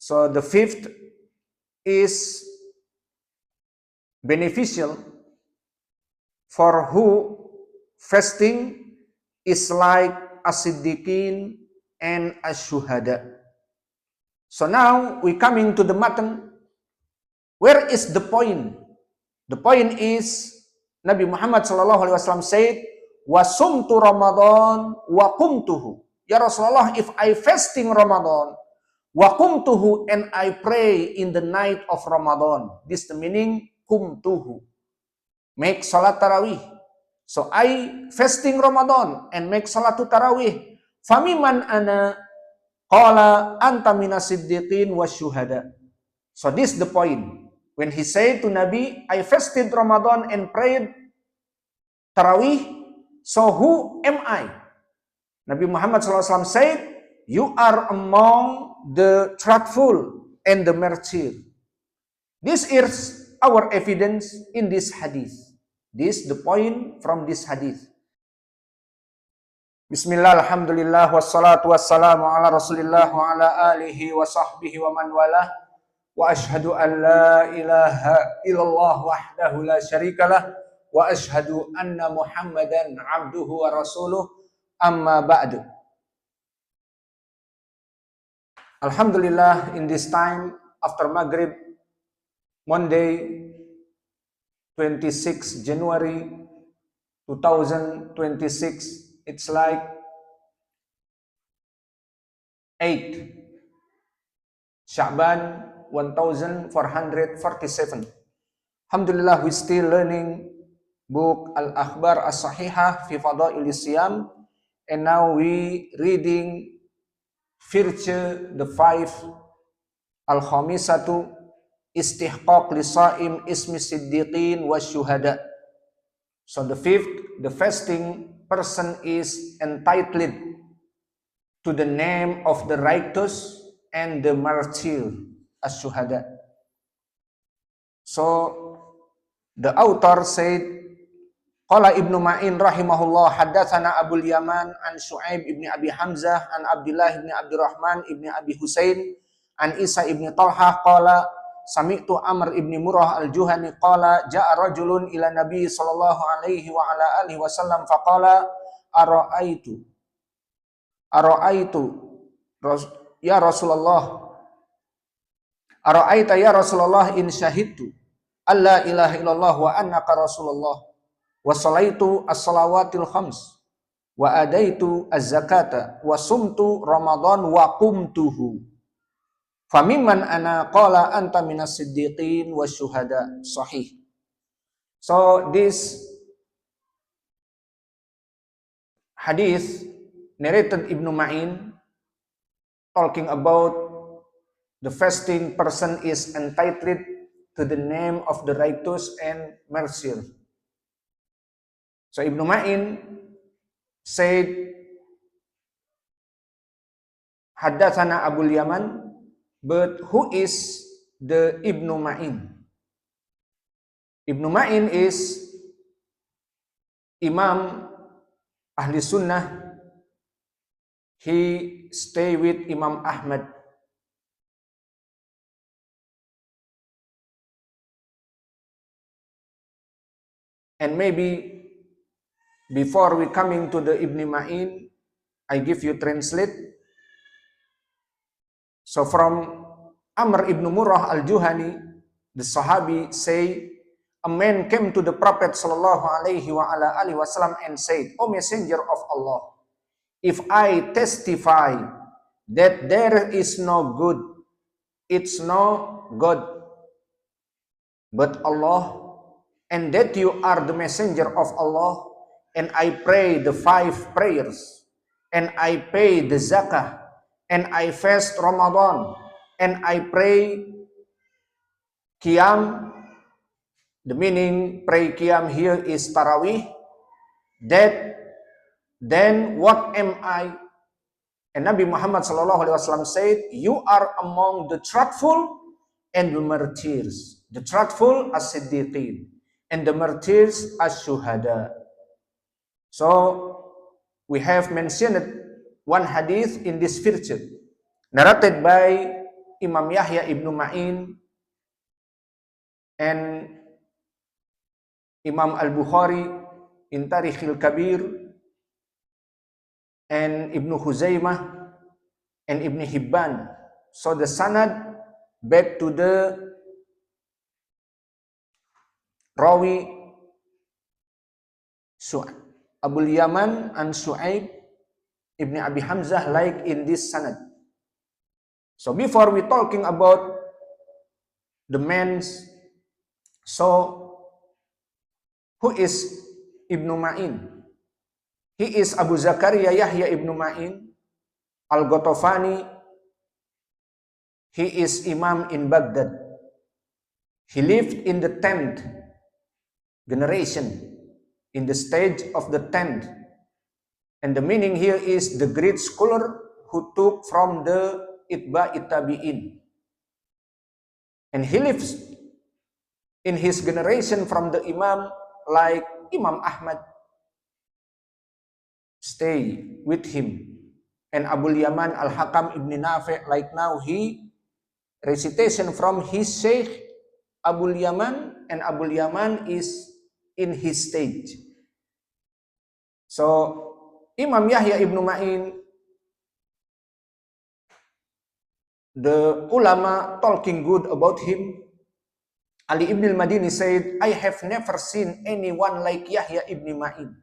So the fifth is beneficial for who fasting is like as-siddiqin and ash-shuhada. So now we coming to the matan. Where is the point? The point is Nabi Muhammad SAW said, "Wasumtu Ramadan wa qumtuhu." Ya Rasulullah, if I fasting Ramadan, wa qumtuhu, and I pray in the night of Ramadan. This the meaning qumtuhu. Make salat tarawih. So I fasting Ramadan and make salat tarawih. Famiman ana qala anta minas siddiqin wasyuhada. So this is the point. When he said to Nabi, I fasted Ramadan and prayed tarawih, so who am I? Nabi Muhammad SAW said, you are among the truthful and the martyr. This is our evidence in this hadith. This is the point from this hadith. Bismillah, alhamdulillah, wassalatu wassalamu ala rasulillah wa ala alihi wa sahbihi wa man walah. Wa ashhadu an la ilaha illallah wahdahu la syarikalah wa ashhadu anna Muhammadan abduhu wa rasuluh, amma ba'du. Alhamdulillah, in this time after Maghrib, Monday 26 January 2026, it's like 8 Sya'ban 1447. Alhamdulillah, we still learning book Al-Akhbar As-Sahihah fi Fadail Siyam, and now we reading feature the 5 Al-Khamisatu Istihqaq Lisaim Ismi Siddiqin wa Syuhada. So the 5th, the fasting person is entitled to the name of the righteous and the martyr, as-syuhada. So the author said, Qala Ibnu Ma'in rahimahullah, haddatsana Abul Yaman an Shu'aib ibn Abi Hamzah an Abdullah ibn Abdurrahman ibn Abi Husain an Isa ibn Talhah qala sami'tu Amr ibn Murrah al-Juhani qala ja'a rajulun ila Nabi sallallahu alaihi wa ala alihi wasallam faqala ara'aitu ya Rasulullah, ara'aita ya Rasulullah in syahidtu alla ilaha illallah wa annaka Rasulullah wa salaitu as-salawatil khams wa adaitu az-zakata wa sumtu Ramadan wa qumtuhu famimman ana qala anta minas siddiqin wa syuhada. Sahih. So this hadith narrated Ibnu Ma'in talking about the fasting person is entitled to the name of the righteous and martyr. So Ibnu Ma'in said, haddatsana Abul Yaman, but who is the Ibnu Ma'in? Ibnu Ma'in is Imam Ahli Sunnah. He stay with Imam Ahmad. And maybe before we coming to the Ibn Ma'in, I give you translate. So from Amr ibn Murrah al-Juhani, the Sahabi say, a man came to the Prophet sallallahu alaihi wasallam and said, O Messenger of Allah, if I testify that there is no good, it's no God but Allah, and that you are the messenger of Allah, and I pray the 5 prayers, and I pay the zakah, and I fast Ramadan, and I pray Qiyam. The meaning pray Qiyam here is Tarawih. Then what am I? And Nabi Muhammad SAW said, you are among the truthful and the martyrs. The truthful as-siddiqin, and the martyrs as-syuhada. So we have mentioned one hadith in this virtue, narrated by Imam Yahya ibnu Ma'in and Imam Al-Bukhari in Tarikhil Kabir and Ibnu Huzaimah and Ibn Hibban. So the sanad back to the Rawi Abul Yaman and Su'aib Ibn Abi Hamzah like in this sanad. So before we talking about the men's, so who is Ibnu Ma'in? He is Abu Zakaria Yahya Ibnu Ma'in Al-Ghatafani. He is Imam in Baghdad. He lived in the 10th generation, in the stage of the 10th. And the meaning here is the great scholar who took from the Itba'i Tabi'in. And he lives in his generation from the Imam like Imam Ahmad stay with him. And Abul Yaman Al-Hakam Ibn Nafi, like now he recitation from his Sheikh Abul Yaman, and Abul Yaman is in his stage. So Imam Yahya Ibnu Ma'in, the ulama talking good about him. Ali ibn al-Madini said, I have never seen anyone like Yahya ibn Ma'in.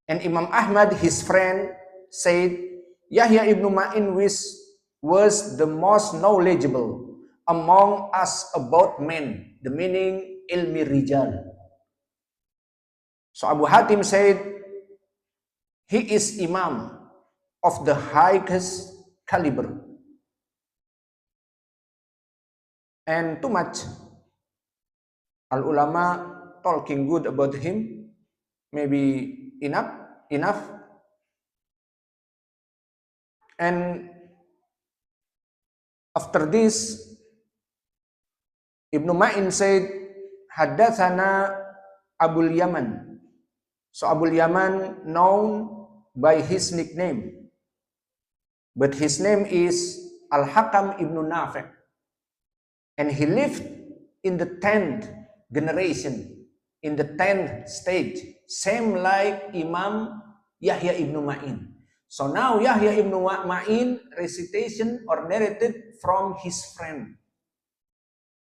And Imam Ahmad, his friend, said, Yahya ibn Ma'in was the most knowledgeable among us about men, the meaning ilmi rijal. So Abu Hatim said, he is Imam of the highest caliber. And too much al-ulama talking good about him, maybe enough. And after this, Ibnu Ma'in said, Haddathana Abul Yaman. So Abul Yaman known by his nickname, but his name is Al-Hakam ibn Nafi'. And he lived in the 10th generation, in the 10th stage, same like Imam Yahya ibn Ma'in. So now Yahya ibn Ma'in recitation or narrated from his friend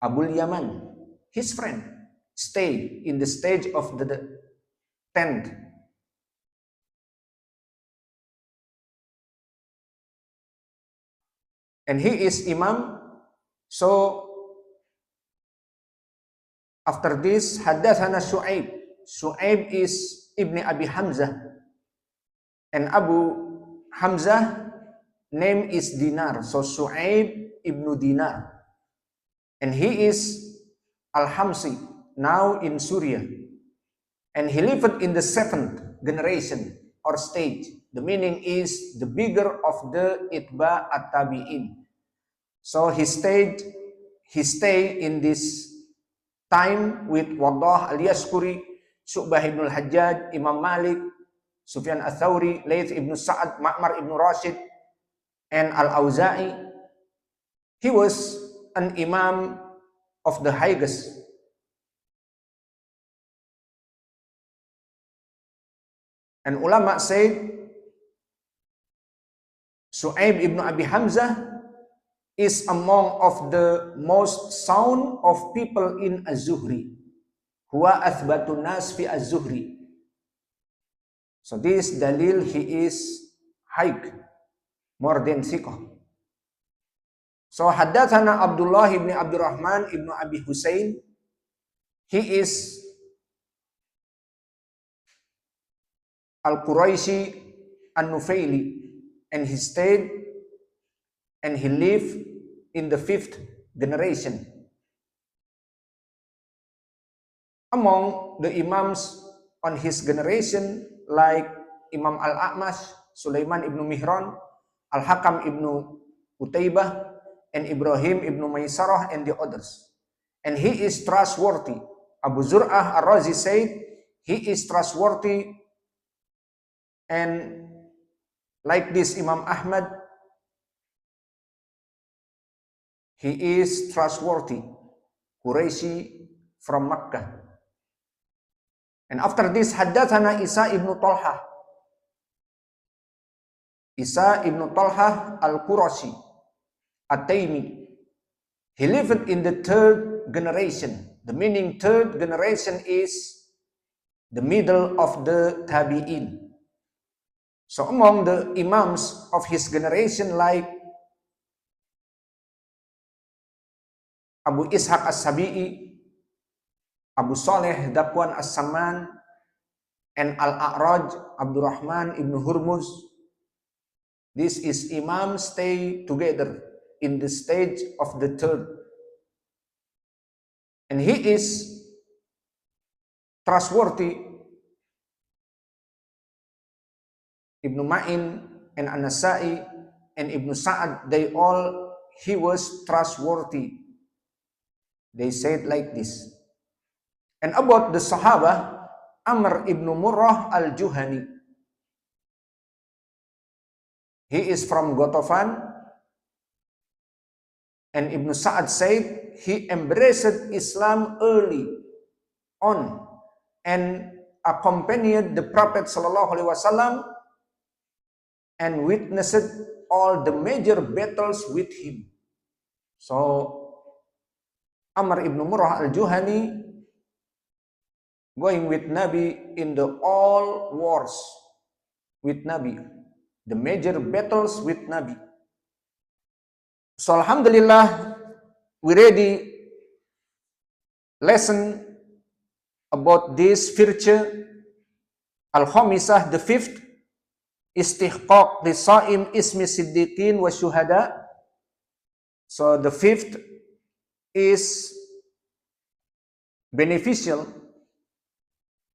Abul Yaman, his friend, stay in the stage of the 10th. And he is Imam. So after this, Haddathana Su'aib. Su'aib is Ibn Abi Hamzah. And Abu Hamzah name is Dinar. So Su'aib ibn Dinar. And he is Al-Hamsi, now in Syria. And he lived in the 7th generation or stage. The meaning is the bigger of the Itba at-Tabi'in. So he stayed in this time with Wadah al-Yaskuri, Syu'bah ibn al-Hajjaj, Imam Malik, Sufyan al-Thawri, Layth ibn Sa'ad, Ma'mar ibn Rashid, and Al-Auza'i. He was an imam of the highest. And ulama said, Su'aib ibn Abi Hamzah is among of the most sound of people in Az-Zuhri. Huwa athbatun nas fi Az-Zuhri. So this dalil, he is high, more than thiqah. So Haddathana Abdullah ibn Abdurrahman ibn Abi Husain. He is Al-Quraishi An-Nufaili, and he stayed and he lived in the 5th generation. Among the imams on his generation, like Imam Al-A'mash, Sulaiman ibn Mihran, Al-Hakam ibn Utaybah, and Ibrahim ibn Maysarah, and the others. And he is trustworthy. Abu Zur'ah Ar-Razi said, he is trustworthy. And like this Imam Ahmad, He is trustworthy. Quraishi from Makkah. And after this, haddathana Isa ibn Talha. Isa ibn Talha al-Qurashi, at-Taymi. He lived in the third generation. The meaning third generation is the middle of the Tabi'in. So among the imams of his generation like Abu Ishaq as-Sabi'i, Abu Saleh Dakwan as-Samman, and Al-A'raj Abdurrahman ibn Hurmuz. This is imam stay together in the stage of the third. And he is trustworthy. Ibn Ma'in and An-Nasa'i and Ibn Sa'ad, he was trustworthy. They said like this. And about the Sahaba, Amr ibn Murrah al-Juhani. He is from Ghatafan. And Ibn Sa'ad said he embraced Islam early on and accompanied the Prophet ﷺ and witnessed all the major battles with him. So Amr ibn Murrah al-Juhani going with Nabi in the all wars with Nabi, the major battles with Nabi. So Alhamdulillah, we already lesson about this virtue. Al-Khamisah, the fifth, istihqaq lisaim ismi siddiqin wa syuhada. So the fifth is beneficial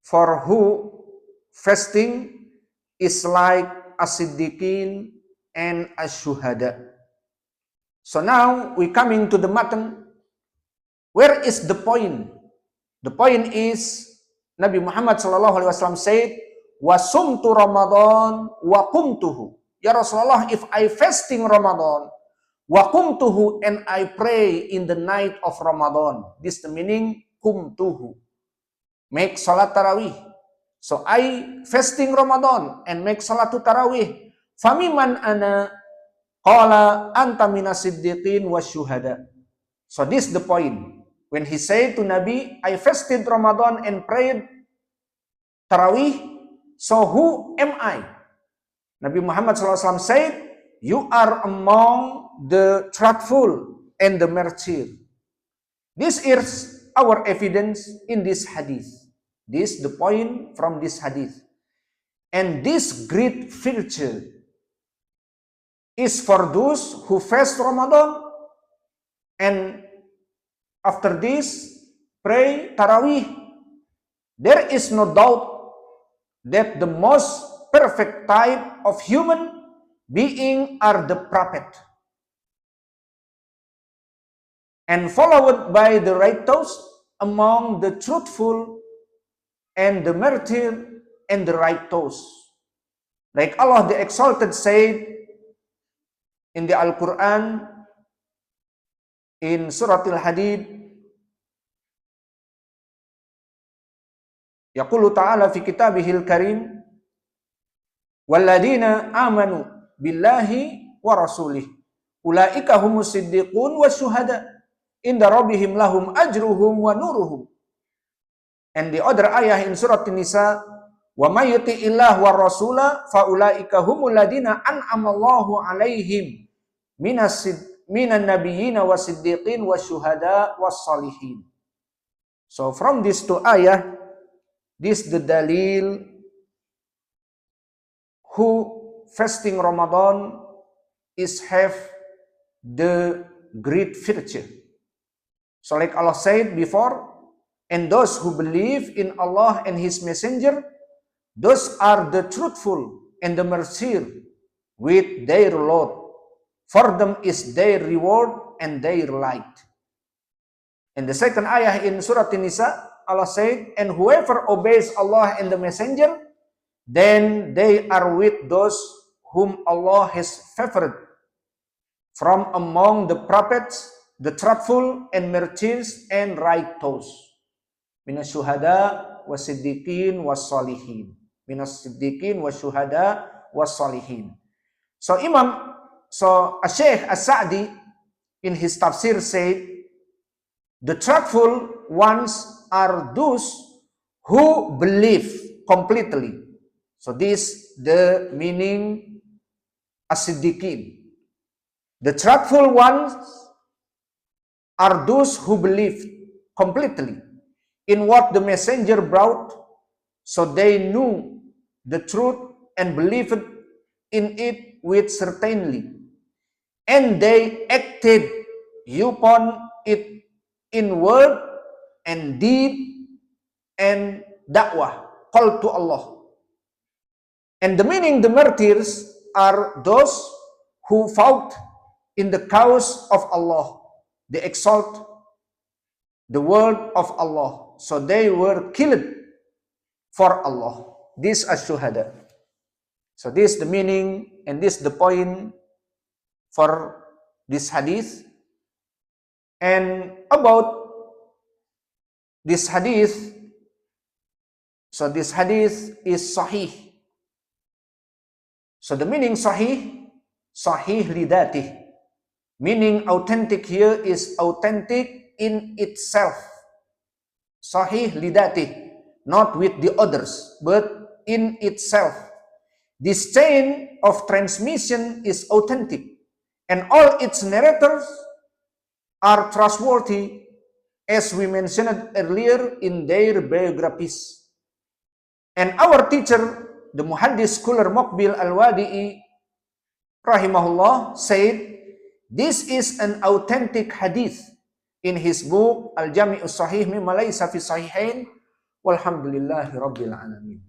for who fasting is like as-siddiqin and as-syuhada. So now we coming to the matan. Where is the point? The point is Nabi Muhammad SAW said, "Wasumtu Ramadan wa qumtuhu." Ya Rasulullah, if I fasting Ramadan, wa qumtuhu, and I pray in the night of Ramadan. This the meaning qumtuhu. Make salat tarawih. So I fasting Ramadan and make salat tarawih. Famiman ana qala anta minas siddiqin wasyuhada. So this is the point. When he said to Nabi, I fasted Ramadan and prayed tarawih, so who am I? Nabi Muhammad SAW said, you are among the truthful and the martyr. This is our evidence in this hadith. This is the point from this hadith. And this great virtue is for those who fast Ramadan and after this pray Tarawih. There is no doubt that the most perfect type of human being are the prophet, and followed by the righteous among the truthful and the martyr and the righteous. Like Allah the Exalted said in the Al-Quran, in Surah Al-Hadid, Yaqulu ta'ala fi kitabihil karim, Walladina amanu billahi wa rasulih, ulaika humus siddiqun wa syuhada, inda rabbihim lahum ajruhum wa nuruhum. And the other ayah in Surah An-Nisa, wa may yuti'illah wa rasula fa ulaika humul ladina an'amallahu alaihim minan nabiyyina wasiddiqin wasyuhada wassalihin. So from these two ayah, this the dalil who fasting Ramadan is have the great virtue. So like Allah said before, and those who believe in Allah and His Messenger, those are the truthful and the martyr with their Lord. For them is their reward and their light. And the second ayah in Surah An-Nisa, Allah said, and whoever obeys Allah and the Messenger, then they are with those whom Allah has favored from among the prophets, the truthful and martyrs and righteous. Minas syuhada wasiddiqin wassalihin. Minas siddiqin wasyuhada wassalihin. So Syekh As-Sa'di in his tafsir said, the truthful ones are those who believe completely. So this the meaning as-siddiqin. The truthful ones are those who believe completely in what the messenger brought, so they knew the truth and believed in it with certainty, and they acted upon it in word and deed and dakwah, call to Allah. And the meaning, the martyrs are those who fought in the cause of Allah. They exalt the word of Allah. So they were killed for Allah. These are shuhada. So this is the meaning and this is the point for this hadith. And about this hadith, so this hadith is sahih. So the meaning sahih lidatih. Meaning authentic here is authentic in itself. Sahih lidatih, not with the others, but in itself. This chain of transmission is authentic, and all its narrators are trustworthy, as we mentioned earlier in their biographies. And our teacher, the Muhaddis scholar Muqbil Al-Wadi'i, rahimahullah, said, this is an authentic hadith in his book Al-Jami'us Sahih mimma laysa fi sahihain, walhamdulillahi rabbil alamin.